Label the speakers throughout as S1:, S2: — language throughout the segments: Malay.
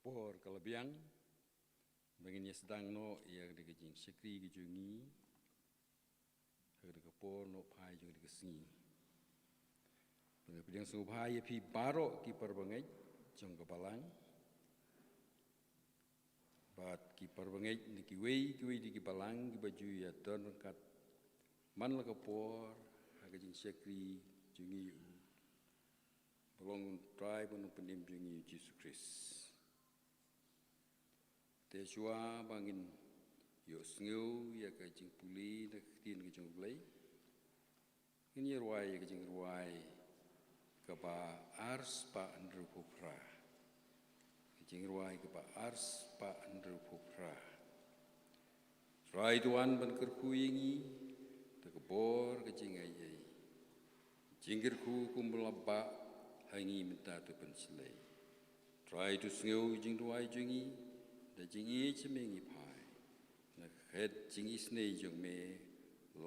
S1: kapor kalabiang bangin ya sedang no ia de jing sekri ge jungi de kapor no pai jung de singi bang su pai pi baro ki perbangai jong ke Balang bat ki perbangai ni ki wei di ki Balang ki baju ya don kat man la kapor ha ge jing sekri jungi belong tribe no pendim jungi Jesus Christ. Jyrwa bangin yo sngeu ya ka jing puli na tin ke jong blai in Jyrwa ya ka Jingrwai ka ba ars pa andru pupra Jingrwai ka ba ars pa andru pupra rai tuan ban ker kuingi ta ka bor ka jing ai ai jingir ku kumbulaba hangi minta tu pensilai rai tu sngeu Jingrwai jungi da jingi chemengi pai na khet jingi snei jong me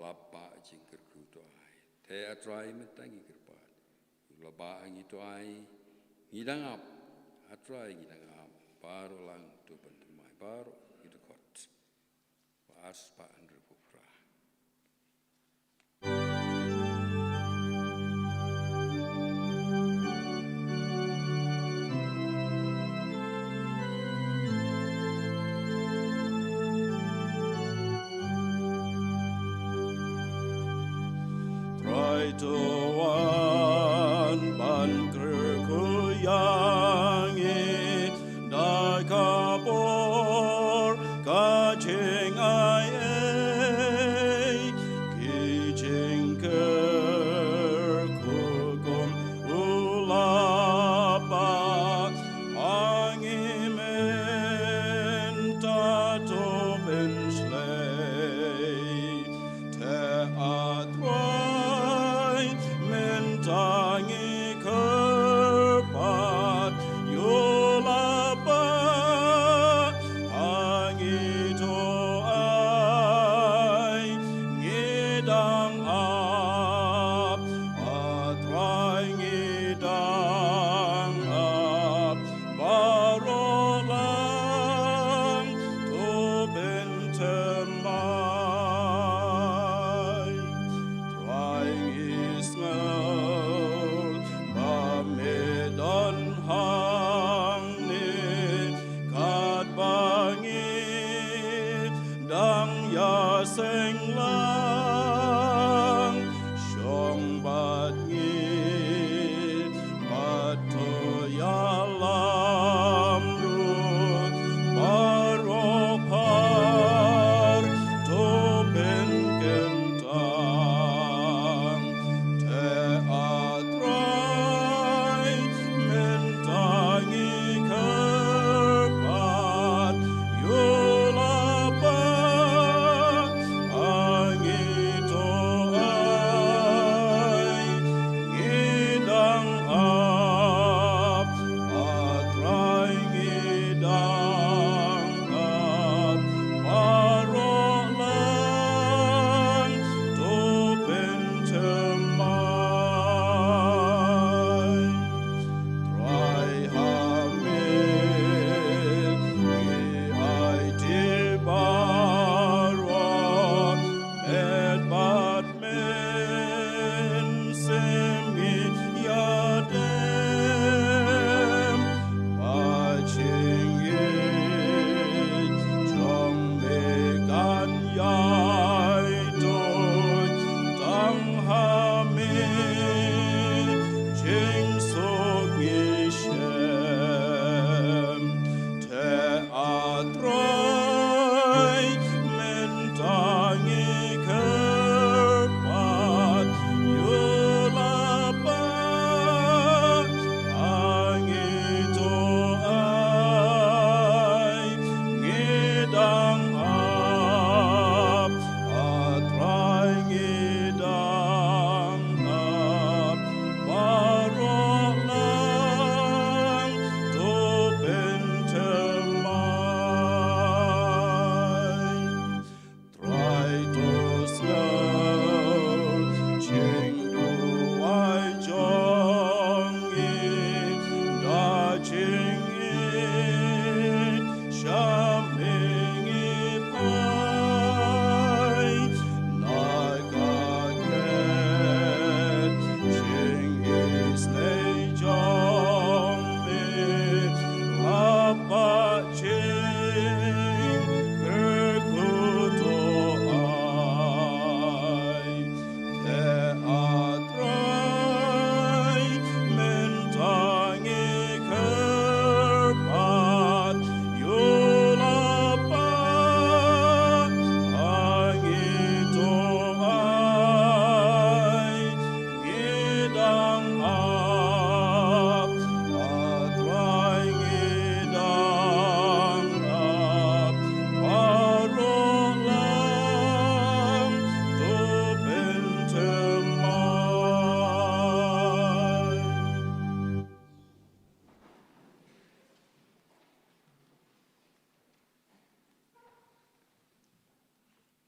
S1: lapa jingker ku to ai te atrai metangi kerpat laba angi to ai ngidang ap atrai ngidang ap baru lang tu pentemai baru itu kot pas pa andre pupra
S2: Tuan ban kerkuyangi da kapor kacing ai ki jingker kukum ulapa angi menta to benslei te atwai mentangi kerpat yulapa angi toai ngidang ap atrai ngidang ap barolang to bentemai trying is mouth Bamedon hang ni kat bangi dang ya seng lang syong bat ngi bato ya lam ru baropar to ben kentang te atrai mentangi kerpat yulapa angi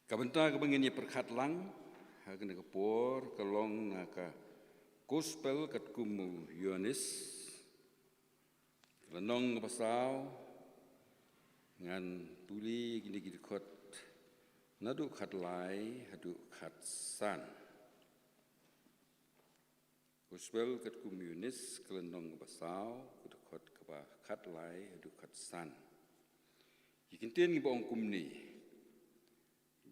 S1: Kabenta kabangin ya perkhat lang, hagan kapor kalong naka gospel kat kumu Organist, lanong pasaw, ngan tuli gini gini kot, nadu khat lai, hadu khat san. Gospel kat kumu Organist, lanong pasaw, hadu kot kaba khat lai, hadu khat san. Ikintian ngi baong kumni.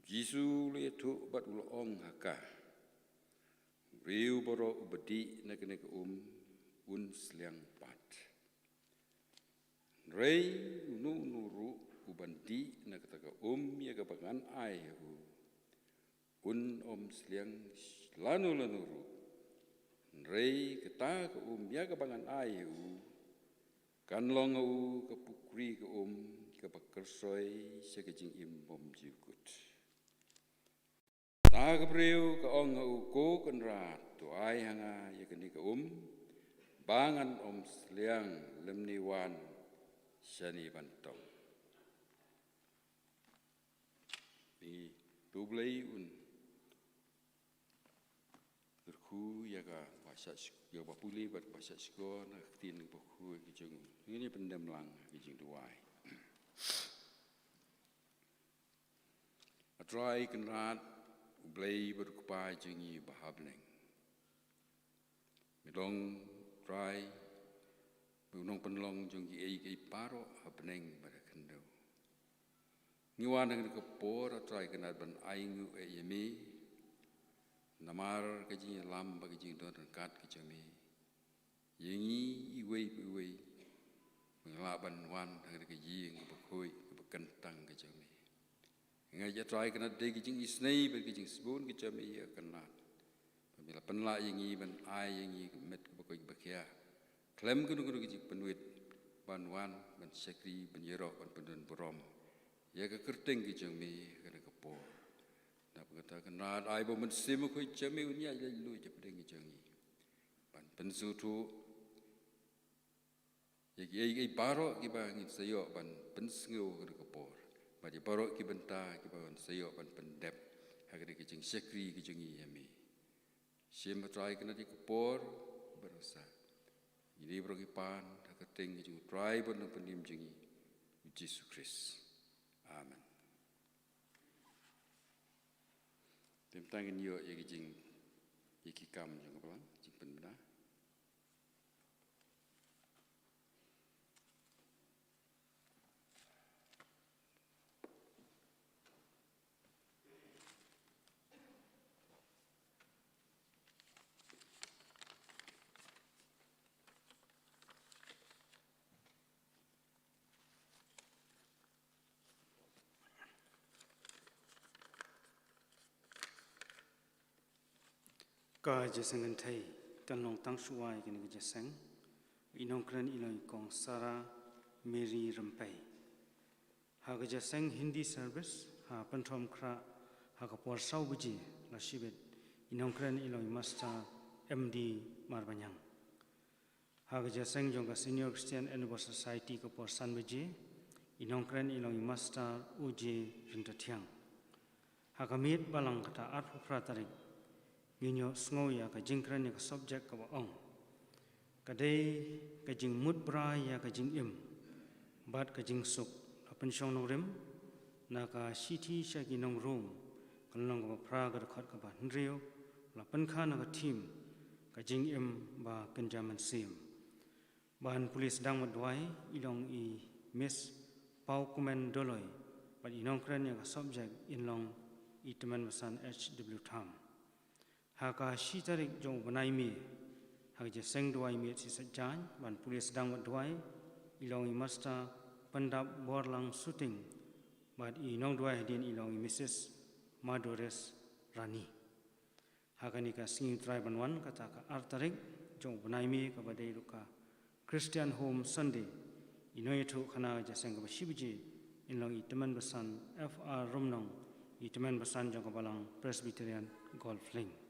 S1: Jisu le tu bat ulong haka. Riu boro ubadi nak un seliang pat. Rei nuru ubandi nak taka ya kapangan ai un seliang lanu ru. Rei kata ke ya kapangan ai kan long kapukri ke kapakersoi sekejing bom jikut. Tagabreu ka ong ko kenra tu ai hanga ya keni ka bangan seliang lemniwan shani bantong ni dublei berku ya ka bahasa ya bapuli bat bahasa sko na tin berku kijung ini pendem lang kijing duai atrai kenrat Blay berkupai jengi bahableng. Medong try bunong penlong jengi ai paro habneng pada kendo. Ngiwan dengan kepor try kena ban aingu yemi. Namar kaji lam bagi jing don kat kejami. Yengi iwei mengelaban wan dengan kaji kepokoi kepekentang kejami. Ngaja try kena degi jing isnei bagi jing sebun kejam ia kena. Bila penla yengi ban ai yengi met kepokoi bakia. Klem kudu jing penuit ban wan ban sekri ban Jyrwa ban pendun borom. Ya ke kerteng kejam mi kena kepor. Nak kata kena ai bo men semu koi jam unya lu je pedeng jengi. Ban pensu tu ye baro ki ba ngit sayo ban pensngu kena kepor. Bagi barok ki benta ki bawan sayo ban pendep hagade ki jing sekri ki jengi yami sim try kena di kepor berusa ini bro ki pan hakateng ki jing try bon penim jengi Yesus Kristus amen tentangin yo ye ki jing ye ki kam jong balang jing penbena
S3: Ka Jingiaseng thai kan long tang suai kan Jingiaseng Nongkren iloi kong Sara Mary Rampai ha Jingiaseng Hindi service ha panthom kra ha ka por sau buji la shibet Nongkren iloi master MD Marbanyang ha Jingiaseng jong ka Senior Christian Anniversary Society ka por san buji Nongkren iloi master UJ Ryntathiang ha ka mit balang kata arpu tarik Ginyo sngo ya ka Jingkren ya ka subject ka baong. Kadai ka jing mut bra ya ka jing bat ka jing suk apan syong nong rim na ka shiti sya ki nong room kalong ka pra ka khat ka ba nrio la pan kha na ka team ka jing ba kenjaman sim. Bahan polis dang madwai ilong i miss pau kumen doloi but Nongkren ya ka subject inlong i teman masan HW Tham. Haka shi tarik jong banai mi hak Jingiaseng duai mi si sajan ban polis dang duai ilong i master pendap borlang shooting but inong duai din ilong i Mrs. Madores Rani haka ni ka singi try ban wan kata ka artarik jong banai mi ka badai luka Christian Home Sunday inoy thu khana Jingiaseng ka shibji ilong i teman besan FR Romnong i teman besan jong ka Balang Presbyterian Golf Link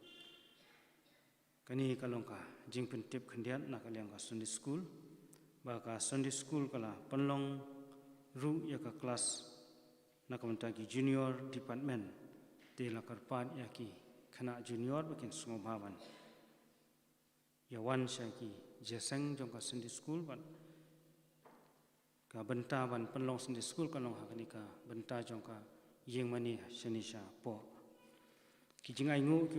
S3: kani kalongka jingpen tip khendiat na kaliang ka Sunday school ba ka Sunday school kala panlong ru ya ka class na kamanta ki junior department Tela karpat yaki khana junior bakin sungobaban. Yawan syaki Jingiaseng jong ka Sunday school ban ka benta ban penlong Sunday school ka long hakani ka benta jong ka yeng mani shanisha po. Ki jingai ngu ki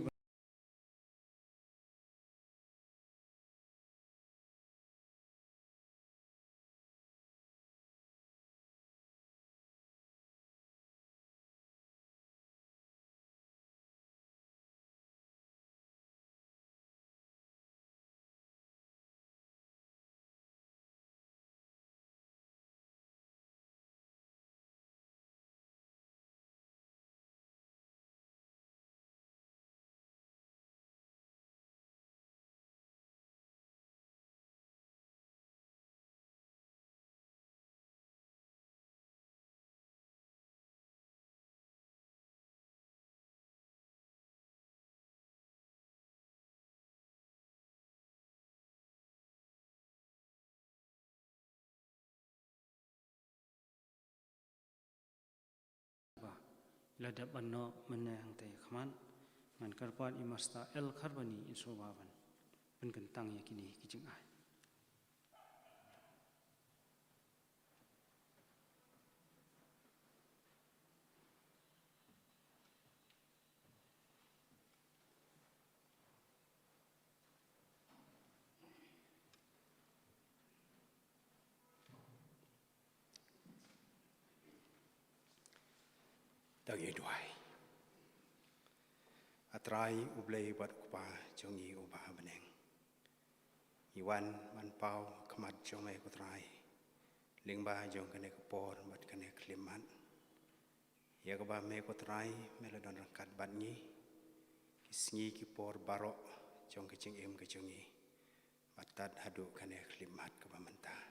S3: ladap anno menang te khaman man karpat imasta el kharbani insobaban penkentang yakini kijing ai.
S4: Dagi duai. Atrai ublei buat kupa jongi ubah beneng. Iwan man pau kemat jong kutrai. Lingba jong kene kepor buat kene klimat. Ya keba me kutrai meladon rangkat batngi. Kisngi kipor barok jong kecing kejongi. Batat haduk kene klimat keba mentah.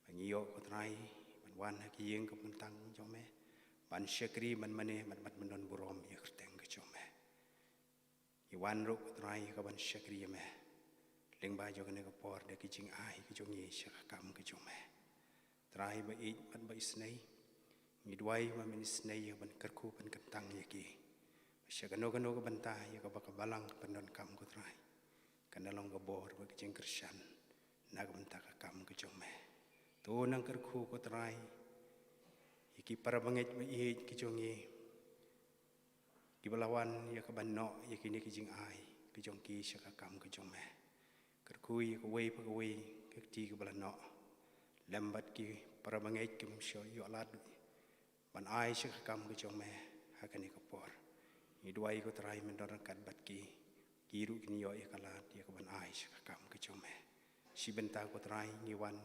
S4: Mengiyok kutrai wan haki yeng kepentang jong me. Ban syakri man maneh mat menon burom ya kerteng kecome. Iwan ruk trai ka ban syakri me. Lingba jo kene kepor de kijing ai kejongi syakam kecome. Trai ba ij mat ba isnai. Ngidwai ma men isnai ban kerku ban kentang yaki. Syakano kano ka bantah ya ka balang penon kam ku trai. Kana long ka bor ba kijing kersyan. Nag bantah ka kam kecome. Tu nang kerku ku trai. Iki para bangit maihit kijongi. Kibalawan ya kabanno ya kini kijing ai. Kijong ki syakakam kijong me. Kerkui kawai pagawai kekti kibalano. Lambat ki para bangit kim syo yu alad. Ban ai syakakam kijong me. Hakani kapor. Idwai ko terai mendorangkan bat ki. Kiru kini yo ya kalad ya kaban ai syakakam kijong me. Si bentah ko terai ngiwan.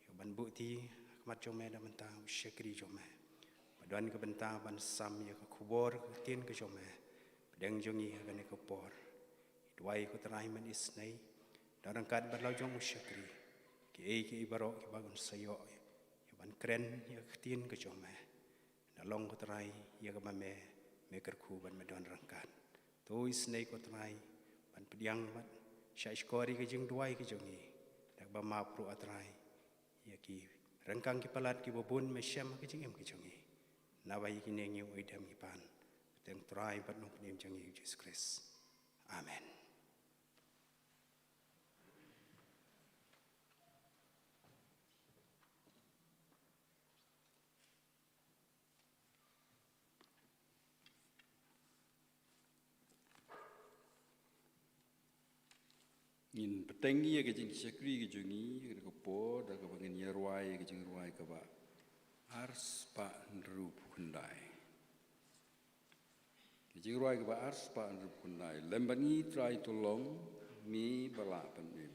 S4: Ya ban bukti. Mat jome da bentah syakri jome. Paduan ke bentah ban sam ya ke kubor ke tin ke jome. Pedang jongi agane ke por. Idwai ku terai man isnai. Darangkat ban lau jong syakri. Ki ei ki ibarok ki bagun sayo. Ya ban kren ya ke tin ke jome. Nalong ku terai ya ke mame. Mekerku ban meduan rangkat. Tu isnai ku terai. Ban pediang ban. Syaiskori ke Jingrwai ke jongi. Dak ba mapru atrai. Ya ki rengkang ki palat ki bobun mesyam ki jingem ki jongi. Nawai ki nengi uidam ki pan. Teng trai bat no penim jongi Jesus Christ. Amen.
S1: Ngin petengi ke jing syakri ke jongi ke ko da ka bangin Jyrwai ke Jingrwai ka ba ars pa nrup kundai. Ke Jingrwai ka ba ars pa nrup kundai. Lembangi trai tolong mi bala panin.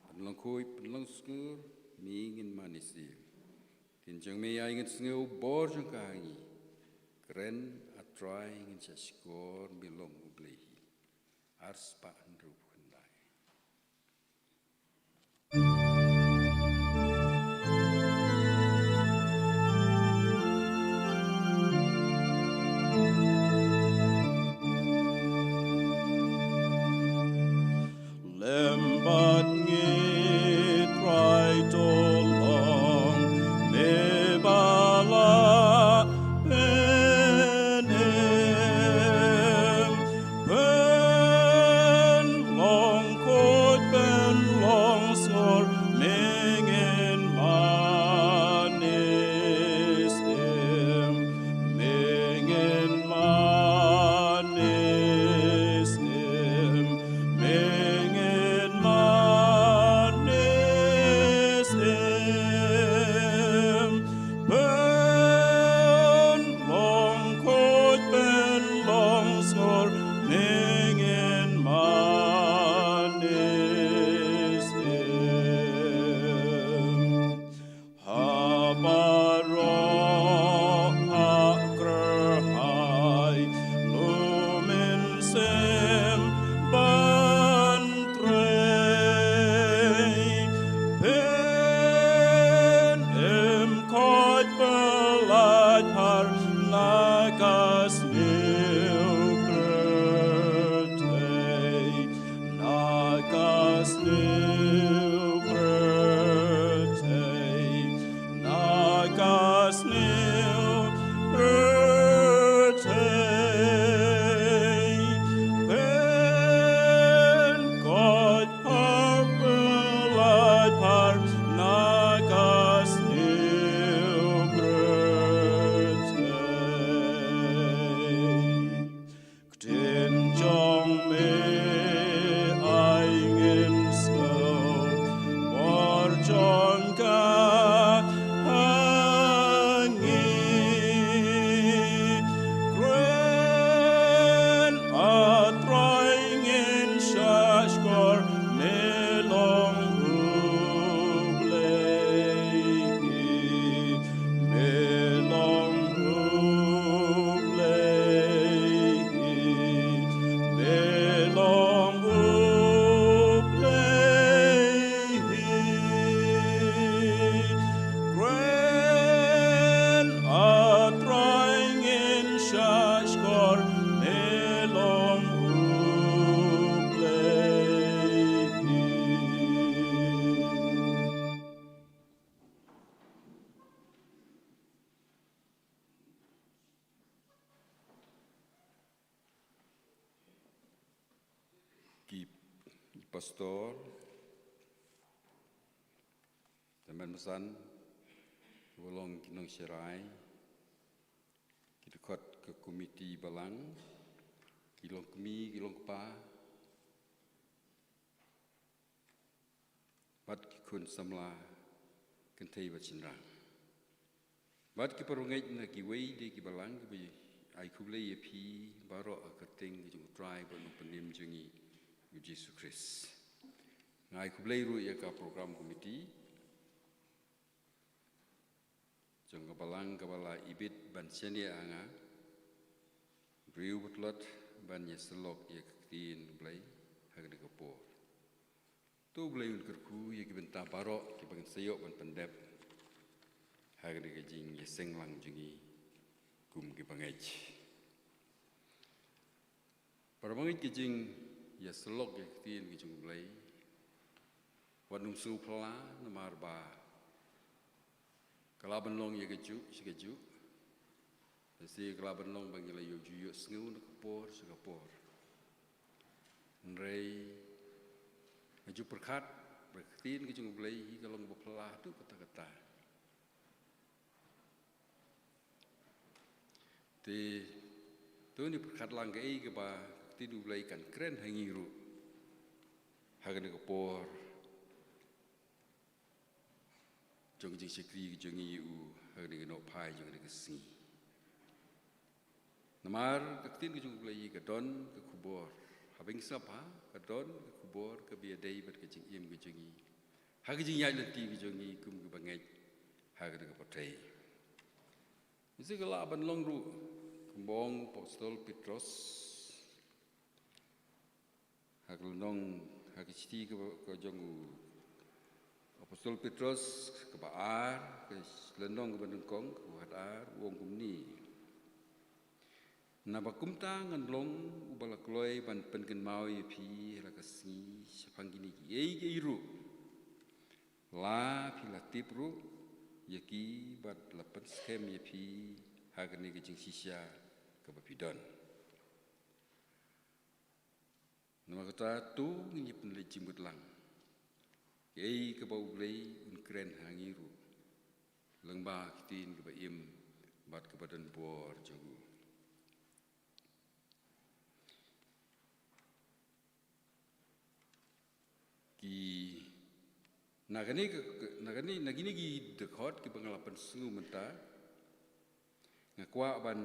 S1: Panlong koi panlong skur mi ngin manisi. Tin jong mi ai ngin sneu bor jong ka hangi. Keren atrai ngin syashkor bilong ublehi. Ars pa nrup
S2: Lembat ngit right along me bala pene
S1: pastor, teman pesan, bolong kinong serai, kita kot ke komiti Balang, kilong kemi, kilong kepa, bat kikun samla, kentai bacinrang. Bat ki perungai na ki wei de ki Balang ki ai kublai pi baro akating ki jung try ba no penim jungi Jesus Christ. Ngai kublai ru ya ka program komiti. Jung ka Balang ka bala ibit ban senia anga. Riu butlot ban ya selok ya tin blai hagde ka por. Tu blai un kerku ya ki benta baro ki bang sayok ban pendep. Hagde ka Jingiaseng lang jungi kum ki bangaj. Para bangaj ki jing ya selok ya tin ki jung blai. Wan su pla na marba. Kalaban long ya keju si kalaban long bang ila yo ju yo sngu na kapor sa kapor. Nrei aju perkat berketin ki jung blai hi kalong bapla tu kata-kata. Ti tu ni perkat lang ke ba ti du blai kan kren hangiru. Hagan ke por. Jong jing sikri jong iu hagan ke no pai jong ke si. Namar ketin ke jong blai ke don ke kubor. Habing sapa ke don ke kubor ke biadai bat ke jing im ke jong i. Hagan jing yai lenti ke jong i kum ke bangai hagan ke potai. Isi kala aban long ru kembong apostol Petrus hagel nong hagistri ke jong apostol Petrus ke baar ke lendong ke bandengkong ke hadar wong kumni na bakumta nganlong ubala kloi ban penken mau pi la kasi sapangini ki iru la pilatip ru yaki bat lapan skem yapi hagani ke jing sisya ke bapidon. Nama kata tu ngi penle jimbut lang. Yai ke bau blai Nongkren hangiru. Lengba kitin ke baim bat ke badan bor jogu. Ki nagini gi dekot ki pengalapan sengu menta ngakwa ban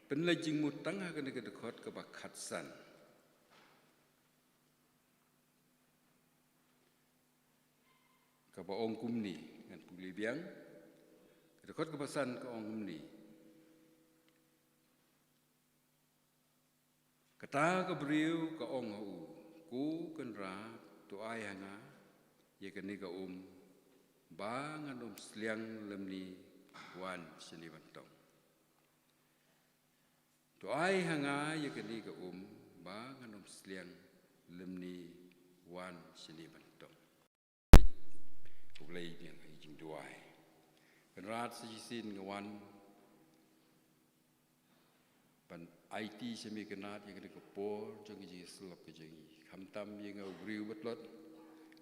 S1: penlejing mutang ha kena ke dekot ke bakatsan ke baong kumni ngan puli biang ke dekot ke basan ke ong kumni kata ke beriu ke ong hu ku kenra tu ai hanga ya kini ka bangan seliang lemni wan seni bantong. Tu ai hanga ya kini ka bangan seliang lemni wan seni bantong. Kulai yang Jingrwai. Kenrat sejisin ngawan pan IT semi kenat ya kini ka por jong ji selap ke jengi. Khamtam yang ngau betlot.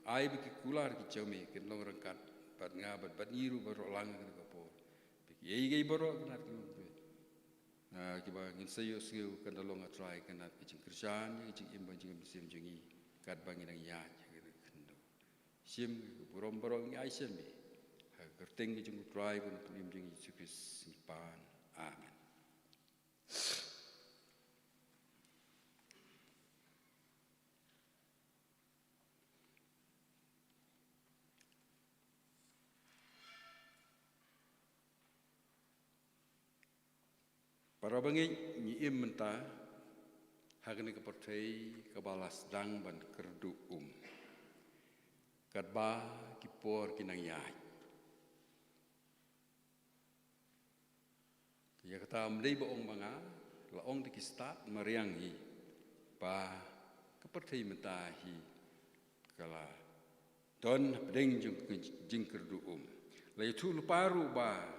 S1: Ai biki kular ki jami ken long rangkat bat ngabat bat niru baro lang ke kapor biki ei baro kenat ki ki ba ngin sayo siu kan long atrai kenat ki jing kerjaan ki jing imban jing sim jingi kat bangin ang ya ke kendo sim burom baro ngi ai sim ha kerteng ki jing trai pun pim jing Jesus simpan amen. Para bangi ni menta hagani ke partai ke balas dang ban kerdu kadba ki por ki nang yai ya kata mdei ba ong manga la ong di start mariang hi ba ke partai menta hi kala don bedeng jing kerdu la itu luparu ba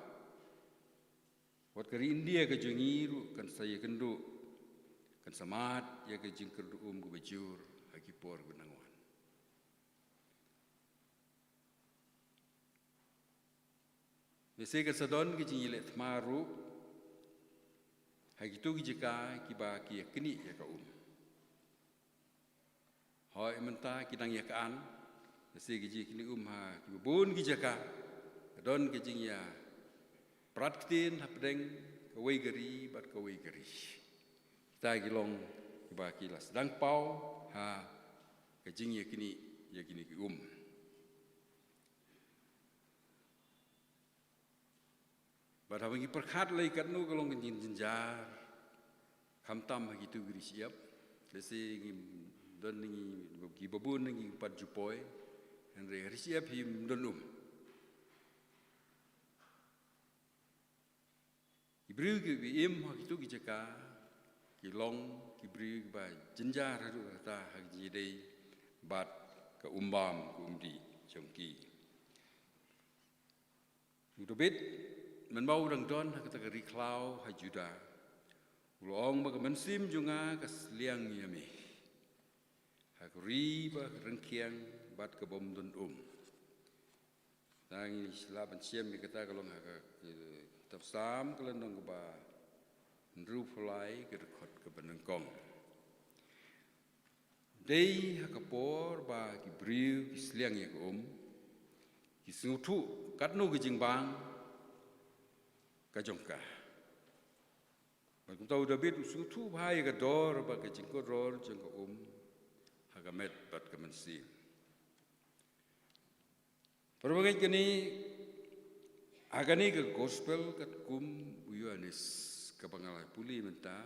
S1: wat kari India ke jengiru kan saya kendu kan samat ya ke jingker duum ke bajur haki por gunangwan Mesti kesadon ke jingi let maru. Hai gitu jika kiba kia kini ya ka Hoi mentah kidang ya kaan. Mesti kiji kini ha kiba bun kijaka. Kadon kijing ya pratkin hapdeng kawai geri bat kawai geri. Kita gilong kiba kila sedang pau ha kijing ya kini ki Pada bagi perkat lagi kat nu kalau ngin jenjar, kamtam bagi tu giri siap, lesi ngin don ngi bagi babun ngi pat jupoi, henry giri siap him don Ibriu ki im hak itu kijaka, kilong kibriu ba jenjar hadu ta hak jidei bat ke umbam ke umdi jongki. Udobit menbau dang don kata keri klau hajuda ulong ba mensim junga kas liang yami hakuri ba rengkiang bat ke bom don tangi sila pensiam kata kalau ngaka tafsam kalau nang ba ndru fulai ke rekod ke benengkong dei hakapor ba ki briu ki sliang ya ki sutu katnu ke jingbang kajongka. Bagus tahu David usutu bahaya ke dor bagi jingkoror jengka hagamet bat kemensi. Perbagai kini agani ke gospel kat Yohanes ke pengalai puli menta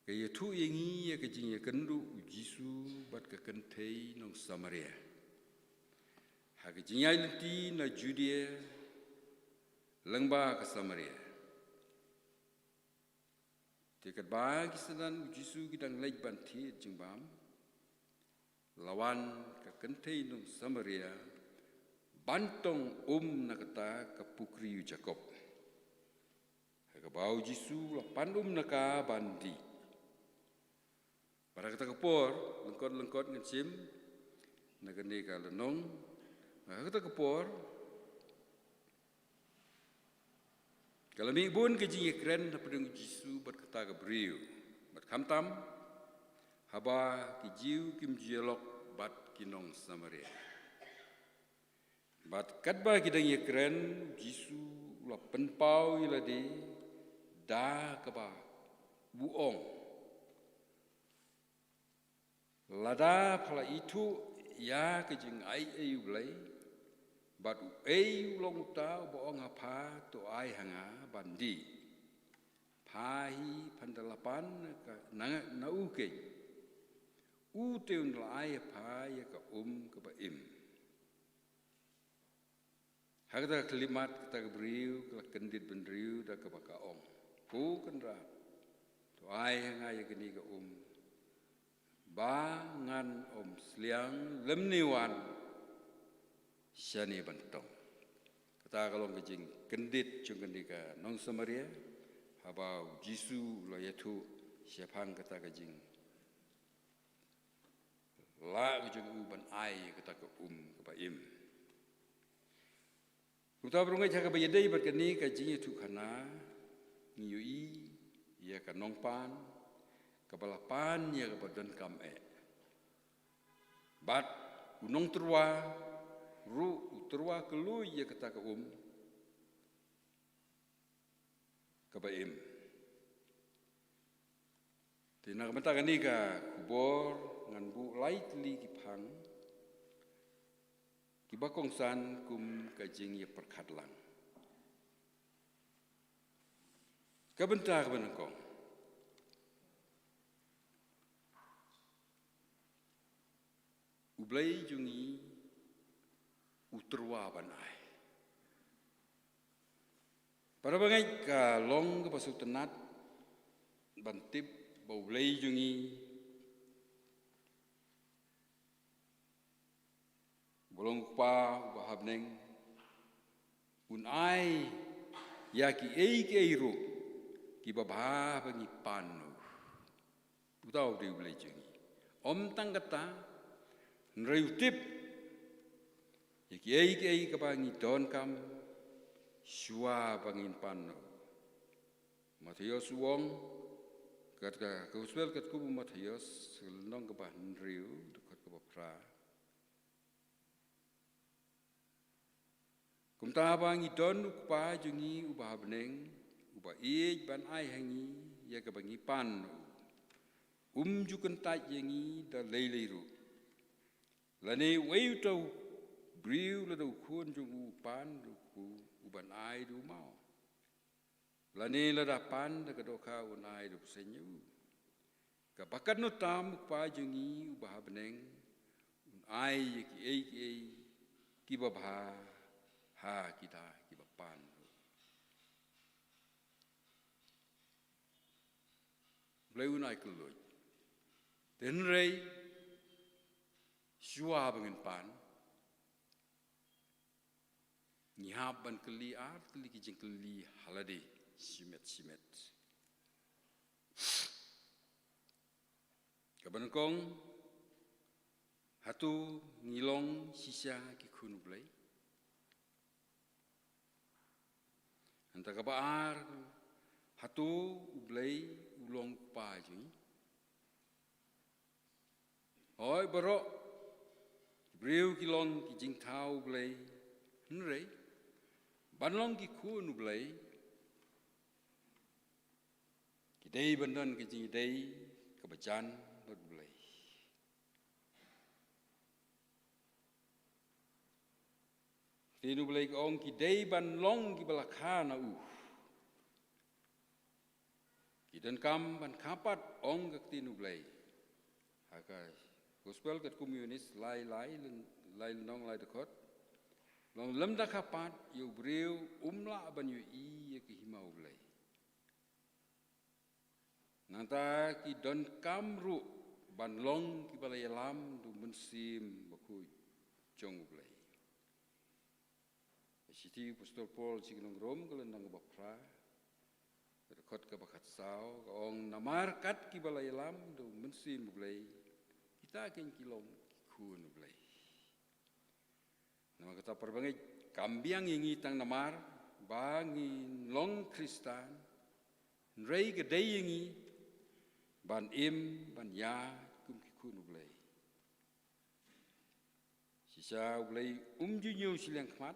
S1: kaya tu yengi ya ke jingya kendu Jisu bat ke kentei nong Samaria. Haga jingya lenti na Judea Lyngdoh ke Samaria. Tiket bagi sedan Jisu kidang lej banti jengbam. Lawan ke kentei nung Samaria. Bantong nakata ke pukri Jacob. Ke bau Jisu lapan naka bandi. Pada kata kepor, lengkot ngecim. Nagani ka lenong. Kata kepor. Kalau mibun ke jingi keren dapateng Jisu berkata ke beriu, berkamtam, haba ki jiu kim jiolok bat kinong Samaria. Bat katba ki dang keren Jisu la penpau ilade da kaba buong. Lada pala itu ya ke jing ai ulai. Bat ulong tau boong apa to ai hanga bandi. Pahi pandalapan na uke. Uteun la ai pai ka ke baim. Hakata kelimat kita beriu ke kendit bendriu da ke bakaong. Ku kendra. To ai hanga ya geni ka Bangan sliang lemniwan Shani bantong. Kata kalau ngejing kendit cung kendika nong Samaria, habau Jisu lo yaitu siapang kata kejing. La kejing uban ai kata ke kebaim. Kita berungai jaga bayadai berkeni kejing Iathuhkhana ngiyui ia ka nongpan kepalapan ia kebadan kam'e. Bat unong terwa terwa kelui ya kata ke kebaim. Tina kemata kani ka kubor ngan bu lightly kipang kibakongsan kajing ya perkadlang. Kebentar benengkong. Ublai jungi uterwa banai. Pada bangai ka long ke pasuk tenat bantip bau blai jungi bolong pa bahabneng unai ya ki eiru ki babha bangi panu. Utau di blai jungi. Om tang kata nrayutip Iki kabangi don kam Shua bangin pan Matthias wong kat ka gospel kat ku Matthias nong ka ba nriu kat ka ba pra kum ta bang I don pa jungi uba beneng uba ban ai hangi ya ka bangi pan ju kan ta yangi da leileiru lane wei to briu la do kun jungu pan ku uban ai du mau lane la da pan da ka do ka unai du senyu ka bakat no tam pa jungi uba beneng ai ki ki ba ha kita ki ba pan bleu nai kuloi ten rei shua bangin pan ni haban keli art keli ki jeng keli halade simet kaban kong hatu ngilong sisa ki khunu blai anta ka baar hatu ublai ulong pa ji oi baro briu ki long ki jing thau blai nrei banlong ki khunu blai ki dei bandan ki jing dei ka bajan lot blai tinu blai ka ong ki dei banlong ki balakha na u ki dan kam ban kapat ong ka tinu blai haka gospel kat communist lai nong lai dekot long lem da kapat yu briu umla ban yu I ki himau blai nanta ki don kam ru ban long ki balai lam du munsim bakui chong blai siti Pastor Paul signong rom kalan nang bapra dekot ka bakat sao ong namar kat ki balai lam du munsim blai kita ken kilong khun blai nama kata perbangai kambiang ingi tang namar bangi long Kristan rei gedei ingi ban ban ya kum ki khun blai sisa blai ju nyu silang khmat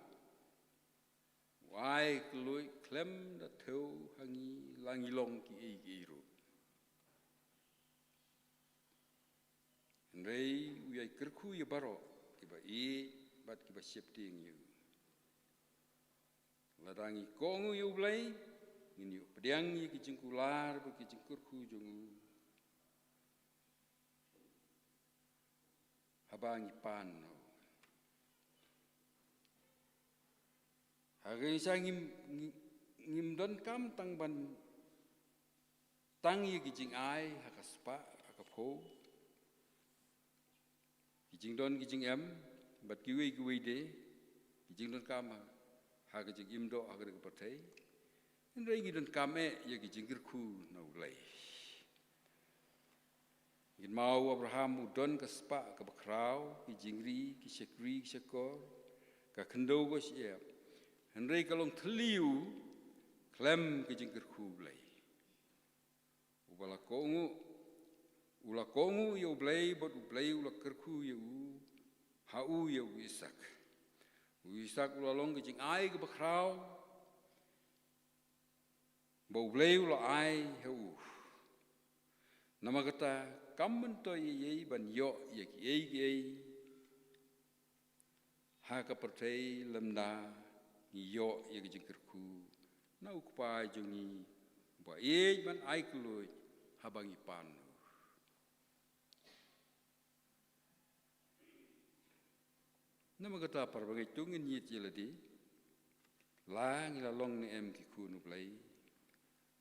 S1: wai kloi klem da theu hangi langi long ki ru rei uyai kerku ya baro ki ba bat ki ba septing yu ladangi kongu yu blai ngin yu pediang ki jingkular ba ki jingkurku jongu habangi pan hagai sa ngim don kam tang ban tang ye ki jing ai hakaspa akapho ki jing don ki jing em bat ki wei de ki jing don kam ha ki jing im do ha ki pathai en rei ki don kam ye ki jing kirku no lai gin mau Abraham udon ka spa ka bakrau ki jingri ki sekri ki sekor ka khndo go siap Henry kalong thliu klem ki jingkir khu blai ula kongu yo blai bot blai ula kerku yo hau yo Isak ula long ki jing ai ke bakrau bo blai ula ai hu nama kata kammen to ye ban yo ye ki ha ka pertai lemda yo ye ki jingkerku na ukpa jungi ba ban ai kloi habangi pan nama kata parbangai tungin yit yeladi la ngila long ne em ki ku nu blai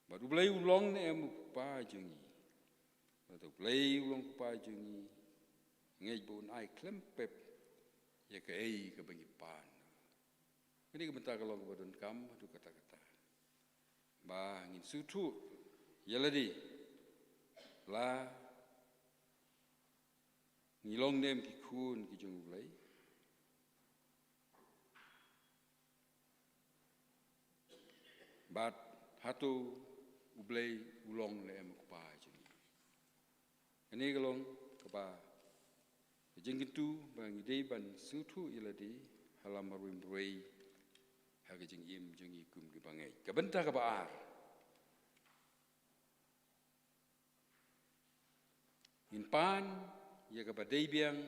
S1: ba du blai ulong ne em ukpa jungi ba du blai ulong ukpa jungi ngai bon ai klempep ye ka ka bangi pan ini kebentar kalau kebetulan kam tu kata-kata ba ngin sutu yeladi la ngilong nem ki khun ki jung blai bat hatu ublay ulong le em kupa juni. Ini kalong kapa jengkitu bang ide ban sutu iladi halam marwim roi haga jeng im jeng ikum ki bangai. Kabenta kapa ar. In pan ya kapa deibiang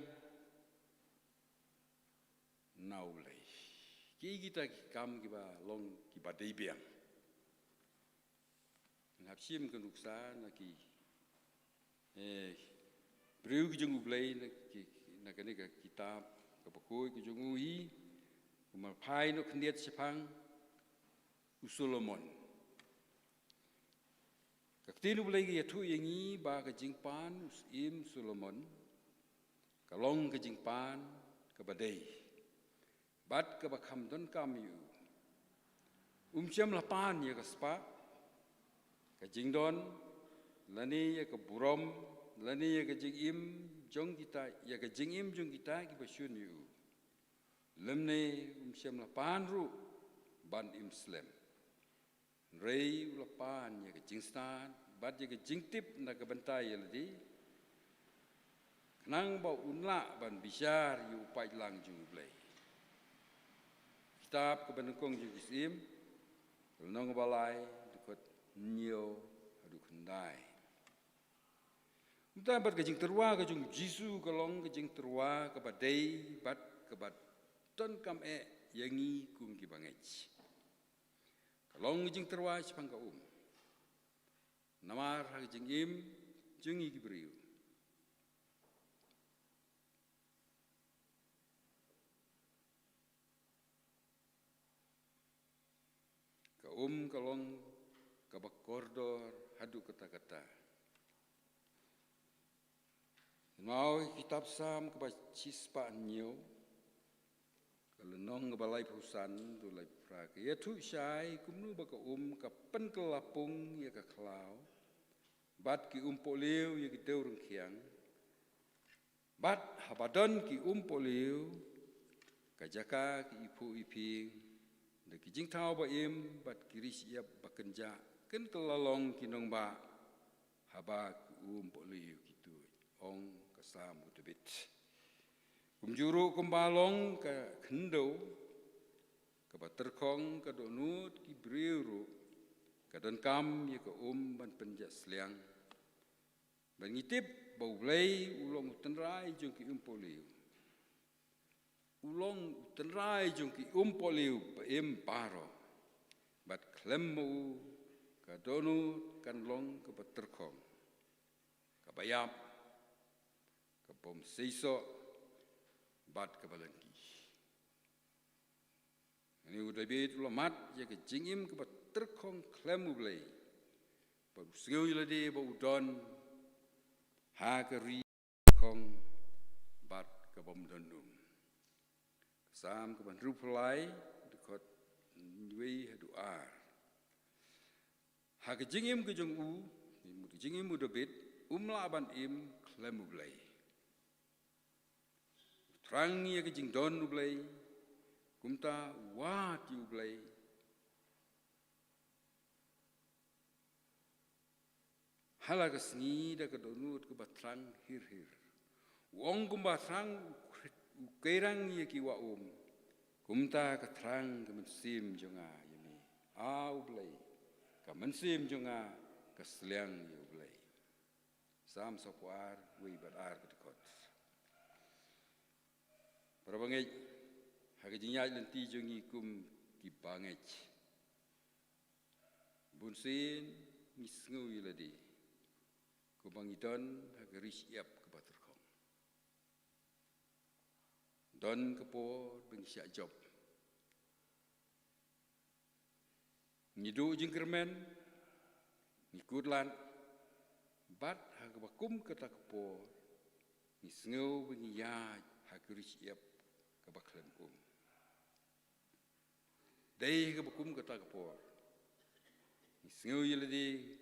S1: naulay. Ki kita kam kiba long kiba deibiang. Ngapsim kenuksa naki beriu kijung ublay nakani ka kitab kapakoi kijung ui kumalpai no kendiat sepang usolomon. Kaktin ublay ki yatu yangi ba kajingpan usim Solomon kalong kajingpan kabadai bat kabakam don kamyu Lumshyiap lapan ya kaspa kajingdon lani ya kaburom lani ya kajingim jong kita ya kajingim jong kita ki basyun yu lemne Lumshyiap lapan ru ban imslem rei lapan ya kajingstan bat ya kajingtip na kabantai ya ladi kenang ba unla ban bisyar yu pai lang jung blai kitab kebenukong jung isim nong balai dekot nyo adu kendai. Kita bat kajing terwa kajung Jisu kalong kajing terwa kabadai bat kabat ton kam yangi kum ki bangej. Kalong kajing terwa sepang ka namar kajing im jungi ki beriu. Kalong kabak kordor hadu kata-kata. Mau kitab sam kabak cispa nyo. Kalau nong balai pusan tu lai prak. Ya tu syai kumnu baka kapen kelapung ya ka klau. Bat ki poliu ya ki deurung kiang. Bat habadon ki poliu kajaka ki ipu iping. Daki jing tau ba im bat kiris iap bakenja ken kelalong kinong ba haba poliu gitu ong kasam utebit kumjuru kumbalong ka kendo ka baterkong ka donut ki briuru ka don kam ye ka ban penja sliang ban ngitip bau blai ulong tenrai jong ki poliu ulong tenrai jong ki poliu pa im paro bat klemu ka donut kan long ka baterkong ka bayap ka pom seiso bat ka balangki ini udah bit ulamat ya ka jingim ka baterkong klemu blai ba usgeu ilade ba udon ha ka ri kong bat ka bom donum sam ka ban rupulai dekot wei hadu ar ha ka jingim ka jong jingim udah bit umla ban im klemu blai Trang ya ke jing don ublay, kumta wat ublay. Hala kesni da ke donut ke batrang hir. Wong kum batrang kerang ya ki wa kumta ke trang ke mensim jonga yemi. Ublay, ke mensim jonga ke seliang ya ublay. Sam sopuar wei badar ke dekot. Para bangej, hak jingyaj lenti jongi kum ki bangej. Bunsin misngu yiladi, kubangidon hak Lumshyiap ke baterkong. Don kepo bengsyak job. Nyidu jingkermen, ngikutlan, bat hak bakum kata kepo, misngu bengyaj hak Lumshyiap baklan dai ke bakum kata kapor isngeu yeladi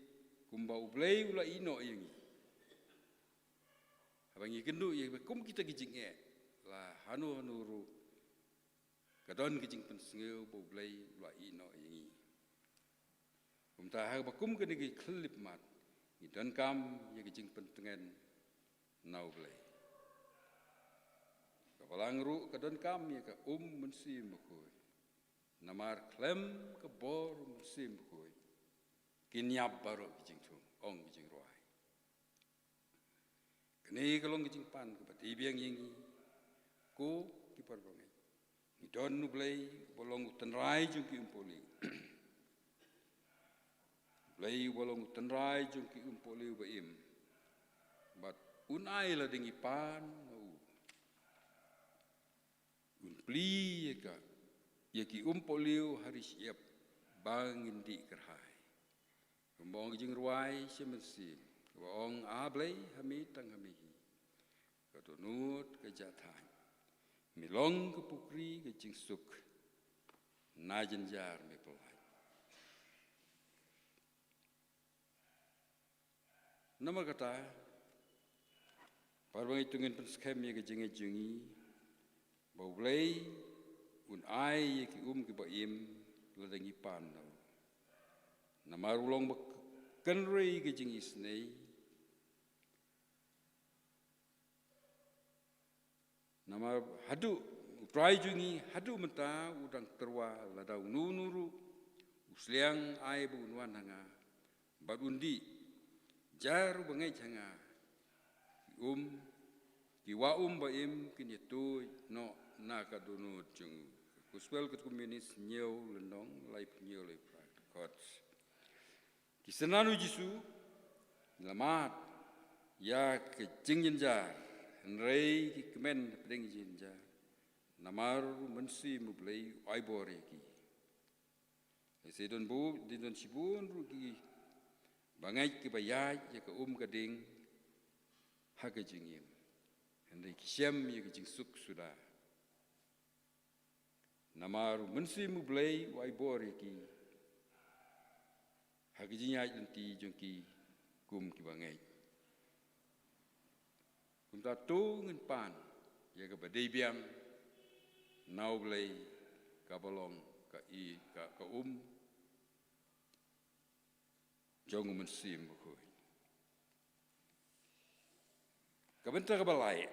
S1: kumba ublay ula ino yangi abangi kendu ye bakum kita gijing la hanu ru kadon gijing pensngeu ublay ula ino yangi Kumta ha bakum ke ni klip mat. Ni dan kam ye ke jing pentengen nau blai. Balang ru ke dan kam ye ke mensim bekoi. Namar klem ke bor mensim bekoi. Kinyap baru ke jing tung ong ke Jingrwai. Kini kalong ke jing pan ke pati biang yingi. Ko ki parbangai. Ni don nu blai bolong utenrai jung ki umpoli. Blai bolong utenrai jung ki umpoli baim. But unai la dingi pan au. Unpli ka ye ki umpoli hari siap bangin di kerhai. Kumbong Jingrwai semensim. Kumbong ablai hami tang hami. Katunut ke jathan. Milong ke pukri ke jingsuk. Najenjar me pelai. Nama kata parwang itungin penskem ye ke jingi bau blai un ai ye ki ke baim ladangi pan. Nama ulong kenrei ke jingi snei. Nama hadu utrai jungi hadu menta udang terwa ladau nunuru usliang ai bu nuan hanga badundi jaru bangai hanga ki wa baim kin yetu no na ka dunu jung kuspel ke komunis nyeu lendong lai nyeu lai prakot ki senanu jisu lamat ya ke jingjenjar Nrei ki kemen pedeng jinja, namar mensi mublai aibore ki. Sedon bu, didon sibun rugi, bangai ki bayaj ya ke kading, haga jingim. Nrei ki siam ya ke jingsuk sudah. Namar mensi mublai aibore ki, haga jinyaj nanti jongki ki bangai. Kumta tu ngen pan, ya ke badai biang, nau blai, ka balong, ka jong mensim bekoi. Kabenta ka balai,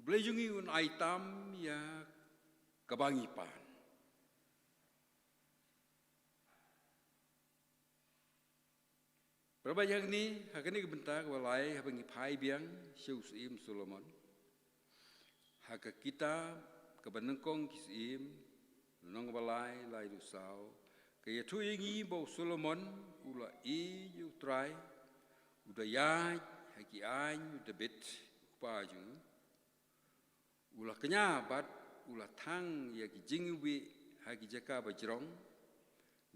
S1: blai jungi un aitam ya kabangi pan. Perbayang ni, hakani kebentar walai habangi pai biang syusim Solomon. Haka kita kebenengkong kisim nong walai lai dusau. Kaya tu ingi bau Solomon ula utrai udayai haki ain udabit upaju. Ula kenyabat ula tang ya ki jingwi haki jaka bajrong.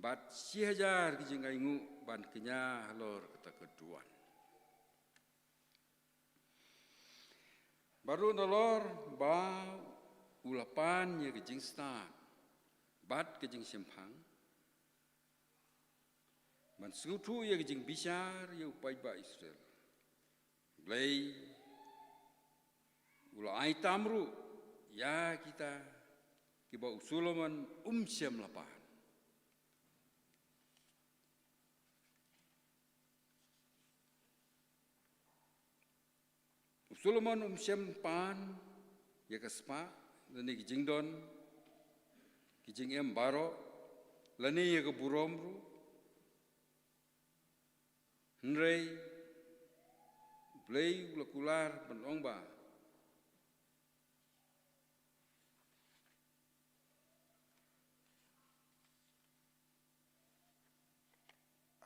S1: Bat si hajar ki jingaingu ban kenya halor kata keduan. Baru nolor ba ulapan ya ke jing start. Bat ke jing simpang. Ban sutu ya ke jing bisyar ya upai ba Israel. Blai ula ai tamru ya kita kiba Solomon siam lapan. Solomon siam pan ya kaspa lani ki jingdon ki jingem baro lani ya ke buromru nrei blai ulakular penong ba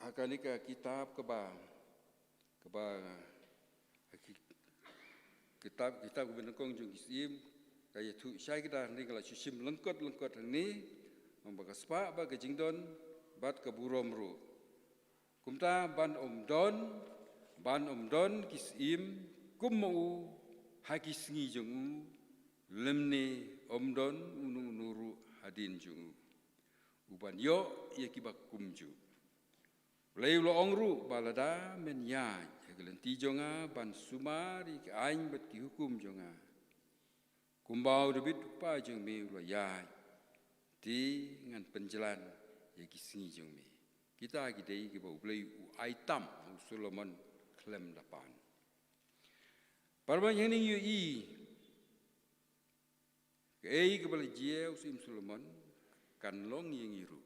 S1: akanika kitab keba kitab benengkong jung kisim kaya tu syai kita ni kalau syim lengkot ni membagas pa ba ke jingdon bat ke buromru kumta ban omdon kisim kumu hakis ngi jung lemne omdon nuru hadin jung uban yo ye kibak kumju lei lo ongru balada menyaj gelenti jonga ban sumari ke ain bet ki hukum jonga kumbau debit pa jong me ulo ya di ngan penjalan ya kisingi jong me. Kita gidei ke bau blai u aitam u Solomon klem dapan. Parban yang ni yu i ke ei ke bala jia u sim Solomon kan long yang iru.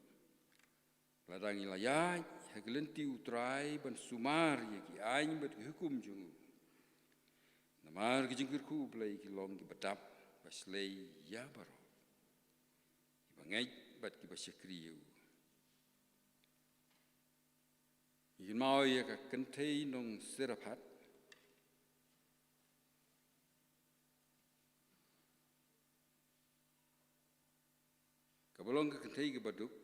S1: Ladang ilayah hagelenti utrai ban sumar ya ki ain bat hukum jong. Namar ke jingkirku blai ki long ki badap baslei ya baro. Ibangai bat ki basyakriu. Ikin mau ya ka kentei nong serapat. Kabalong ka kentei ke baduk.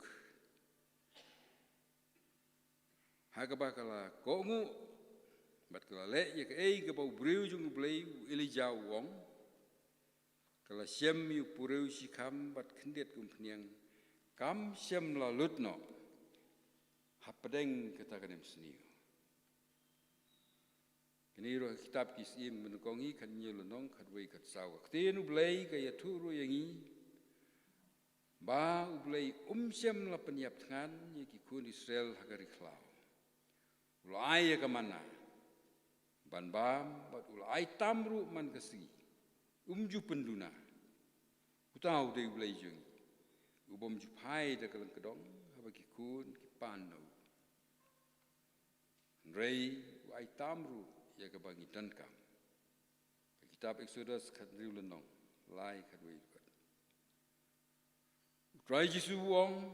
S1: Hakabakala kongu bat kala le ya ka ei ke bau breu jung blai Elijah wong. Kala syem yu pureu sikam bat kendet kumpniang kam syem la lutno. Hapadeng kata kanem seniu. Kini roh kitab kisim menukongi kan nyelonong kadwai kat sawa. Ketenu blai kaya turu yangi. Ba ublai syem la penyap tangan ya kikun Israel hagari klau. Ulai ya kemana? Ban bam bat ulai tamru man kasi. Ju penduna. Utau dei ublai jungi. Ubom jupai da kalang kedong haba kikun kipanau. Rei wai tamru ya kebangi dankam. Kitab Exodus kadriu lenong lai kadwai kat. Utrai Jisu wong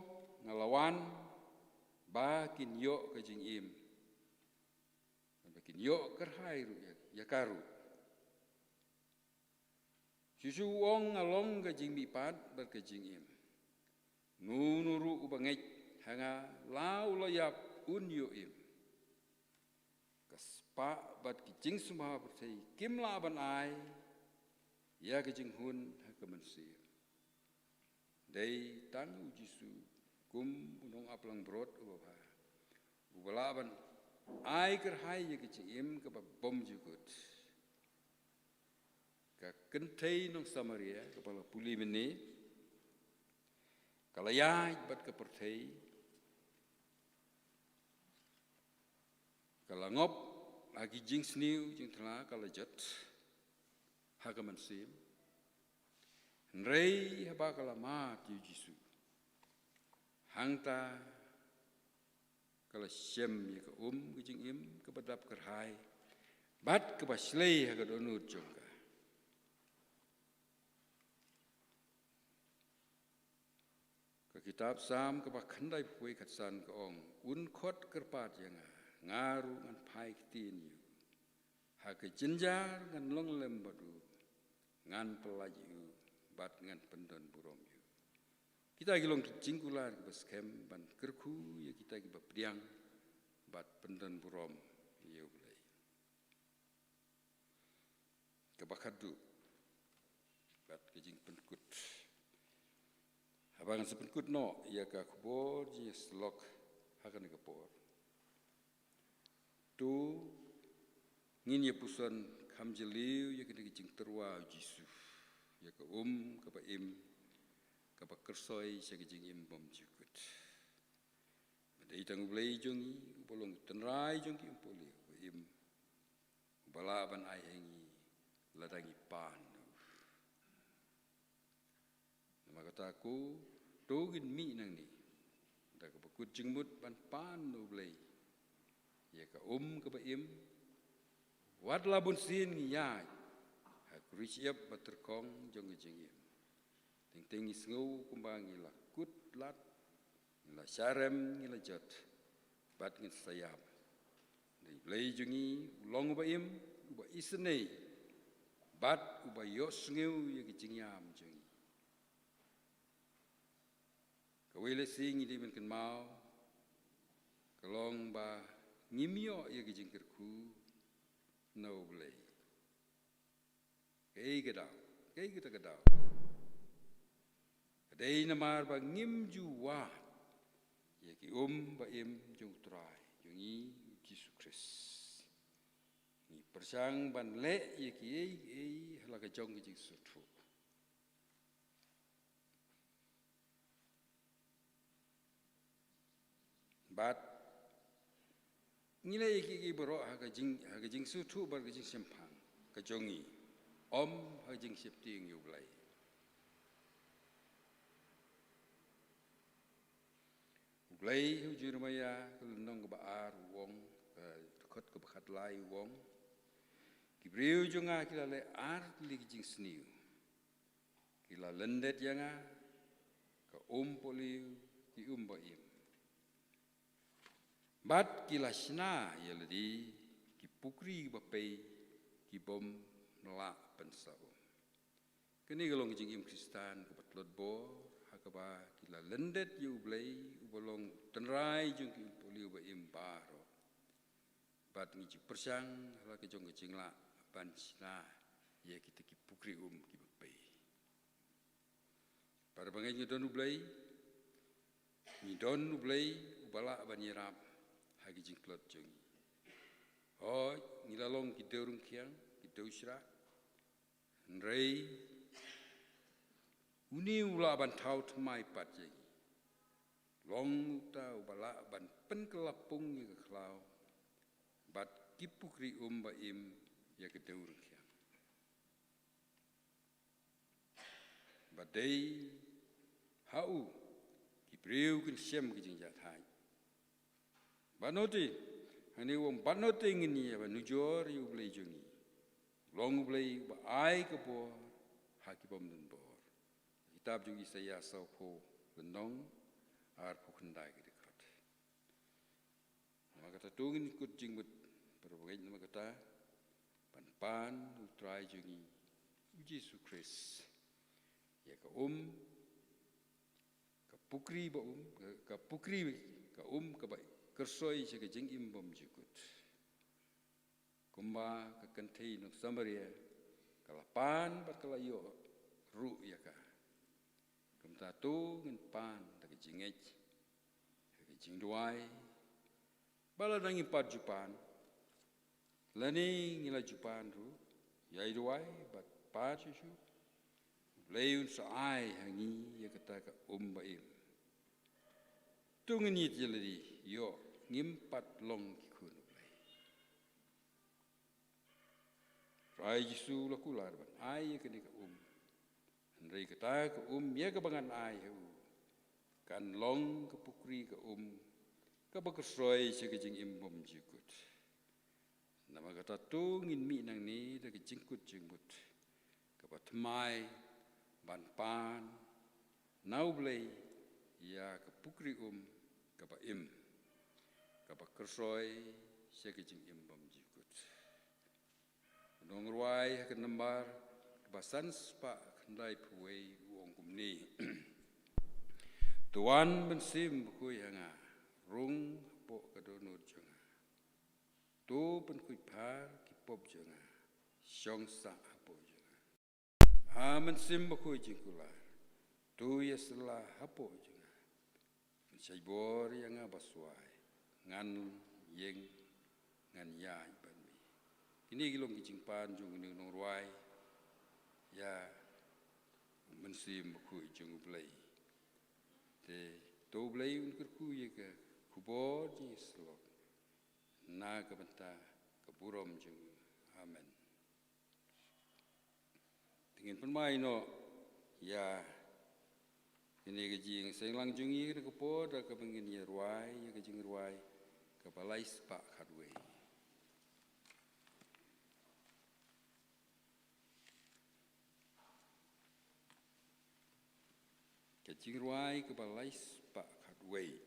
S1: ngalawan ba kin yo ke jing im. Bakin yo kerhai ru ya karu. Jisu wong ngalong ke jing mipat ber ke jing im. Nunuru ubangai hanga lau layap un yo im. Kaspa bat kijing semua bertai kim laban ai ya kijing hun hakamansir. Dei tanu Jisu kum unong aplang brot ubah. Ubalaban ai kerhai ya kijing im ke bom jukut. Ka kentei nong Samaria kepala puli meni. Kalau ya bat ke pertai. Kalau ngop lagi jing sniu jing telah kalau jat hagaman sim. Rei haba kalau mat yu Jisu. Hangta kalau syem ya ke ke jing im ke badap kerhai. Bat ke baslei hagadonut jongka. Kitab Sam kepak khandai puai katsan ke ong unkot kerpat yang ngaru ngan pai tin yu ha ke jenjar ngan long lem badu ngan pelaj yu bat ngan pendon burom yu kita gilong jingkular ke baskem ban kerku ya kita gi bapriang bat pendon burom yu blai kebakadu bat ke jing penkut Abangan sepenkut no, ia ka kubor je slok hakan kapor. Tu ngin ya pusan kam jeliu ya kena jing terwa Jisu. Ya ka ka pa im ka pa kersoi sa jing im bom jukut. Badai tang blai jongi bolong tenrai jongi poli im. Balaban ai hengi ladangi pan. Nama kataku togin mi nang ni. Da ka bakut jingmut ban pan no blai. Ya ka ka ba im. Wat labun sin ni ya. Ha Lumshyiap baterkong jong jingim. Ting ting isngu kumbang ila kut lat. Ila syarem ila jat. Bat ngin sayap. Dai blai jongi ulong ba im ba isnei. Bat uba yos ngeu ya jingiam jongi. Kawile sing di menken mau kalong ba ngimyo ya kijing kerku no blai kei kita kedau kadai namar ba ngim juwa ya ki ba im jung trai jungi Yesus Kristus ni persang ban le ya ki ei hala ka jong kijing sutu But ngila iki bro ha ka jing su thu bar ka jing sempang ka jongi om ha jing septing yu blai blai hu Jyrwa ya ka nong ba ar wong ka khot ka khat lai wong ki breu jonga kila le ar li jing sniu kila lendet yanga ka poliu ki ba im Bat kila sina yaladi ki pukri bapai ki bom melak pensau. Kini galong jing im Kristan ke batlot bo hakaba kila lendet yu blai ubolong tenrai jung ki poliu ba im baro. Bat ngi persang hala ke jong jing la ban sina ya kita ki pukri ki bapai. Para bangai ni don ublai ni don ublai ubala banirap hagi jing plot jung. Oh, nilalong ki derung kiang, ki deusra. Nrei uni ula ban tau tmai pat jing. Long ta ubala ban pen kelapung ni ke klau. Bat kipukri ba im ya ke derung kiang. Badai hau ki breu kin siam ki jing jathai. Banoti, hani wong banoti ngini ya nujor yu blai jungi, long blai ba ai kepo haki bom dun bor. Kitab jungi saya saupo lenong ar pukendai kedekat. Nama kata tungin kut jingmut berbagai nama kata pan utrai jungi Yesus Kristus. Ya ka pukri ba ka pukri ka ka ba kersoi se ke jing im bom jukut. Kumba ke kentei nok Samaria kalapan bat kalayo ru ya ka. Kum ta tu ngin pan ta ke jingej ke Jingrwai bala dangi pat jupan. Lani ngila jupan ru yai duai bat pat chu. Leun sa ai hangi ya kata ka ba il. Tungin yit jeladi yo ngimpat long ki kun ulai. Rai Yesu lakular ban ai ke ni ka Andrei kata ka ya ka bangan ai hu. Kan long ke pukri ka ka bakasroi se ke jing imbom jikut. Nama kata tu ngin mi nang ni da ke jingkut jingbut. Ka patmai ban pan nau blai ya ke pukri ka ba im. Kapa kersoi sekejing imbam jikut. Nongruai ke nembar kebasan spa kendai puai uang kumni. Tuan bensim bukui hanga rung po kadonut jonga. Tu penkui par kipop jonga. Syong sa hapo jonga. Amen sim bukui jingkular. Tu ya selah hapo jonga. Mencaibor yang abaswai. Ngan yeng ngan yai ban mi. Ini gilong kijing pan jung ni Nongruai ya mensim ku jung blai. Te to blai un ku ye ke kubor ji slok. Na ka benta ka burom jung. Amen. Tingin penmai no ya ini kijing senglang jung ye ke po da ka bengin Jyrwa ya ke Jingrwai ke balai sepak kadwe. Ke Jingrwai ke balai sepak kadwe.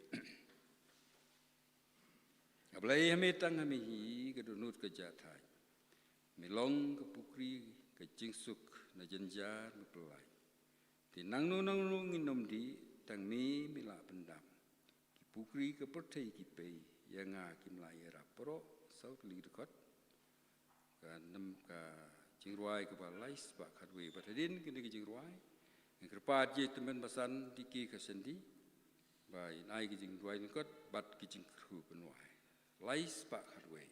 S1: Ablai hametang hamihi ke dunut ke jatai. Milong ke pukri ke jingsuk na jenjar mepelai. Tinang nu nginom di tang mi mila pendam. Ki pukri ke pertai ki pei yang kim la era pro saut li dekat kan nem ka Jingrwai ke balai sebab kadwe batadin kini ke Jingrwai yang kerpat je teman basan diki ke sendi bai nai ke Jingrwai dekat bat ke jingkru penwai lai sebab kadwe.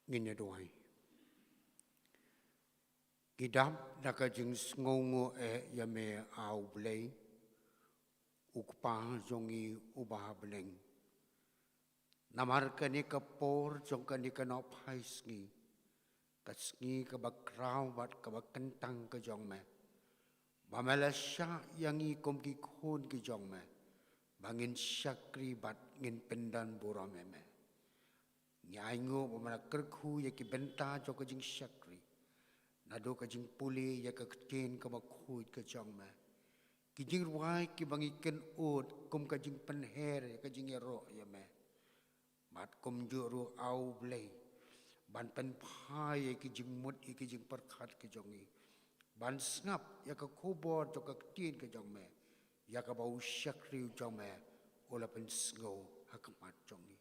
S5: Ngin doai. Kidap naka jing ngongo yame au blei. Ukpa jongi ubah bleng. Namar kani kapor jong kani kana pais ngi. Kasngi kabakrau bat kabakentang ke jong me. Bamala sya yang i kom ki khon ki jong me. Bangin syakri bat ngin pendan burame me. Nyai ngo bamala kerku ya ki benta jong ke jing syakri. Nado ke jing puli ya ke keten ke bakhuit ke jong me. Ki Jyrwa ki bangiken ut kom ke jing penher ya ke jing ero ya me. Bat kom juru au blei. Ban pen pai ki jing mut ki jing perkhat ki jongi. Ban snap ya ka kubor to ka tin ke jong me. Ya ka bau syakri jong me. Ola pen sngo hakamat jongi.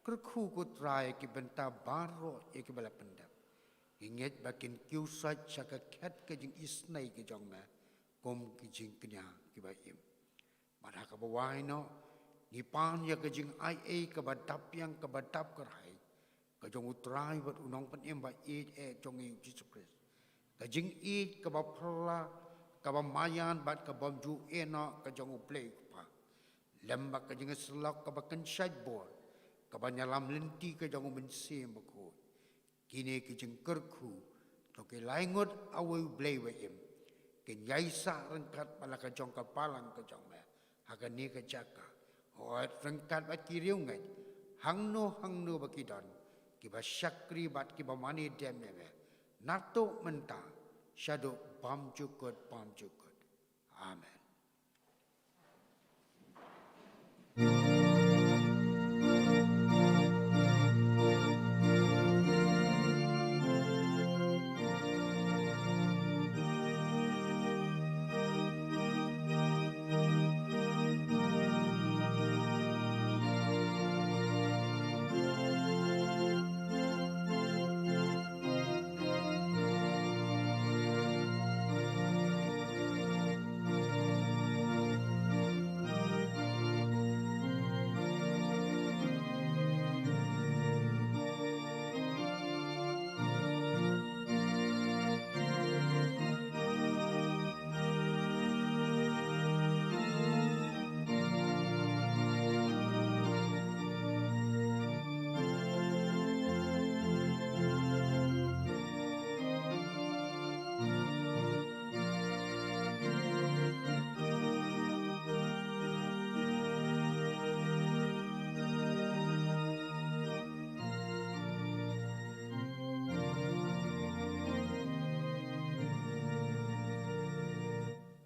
S5: Kerku ku trai ki benta baro ya ki bala pendap. Inget bakin kiusat syaka ket ke jing isnai ke jong me. Kom ki jing kenya ki baim. Ban haka bawai no. Nipan ya ke jing ai ka badap yang ka badap kerai. Kajong utrai bat unong pen ba jong i Jesus Christ. Kajing ka ba pala ka ba mayan bat ka bom ju ena kajong uplay pa. Lembak kajing selak ka ba kensyat bor. Ka ba nyalam lenti kajong mense mako. Kini kajing kerku to ke laingot awu blay we im. Ken yaisa rengkat pala kajong kapalang kajong me. Hagan ni kajaka. Hoat rengkat bat kiriu ngai. Hangno bakidan. Kiba syakri bat kiba mani dem me. Nato mentah. Syaduk pam cukut. Amen.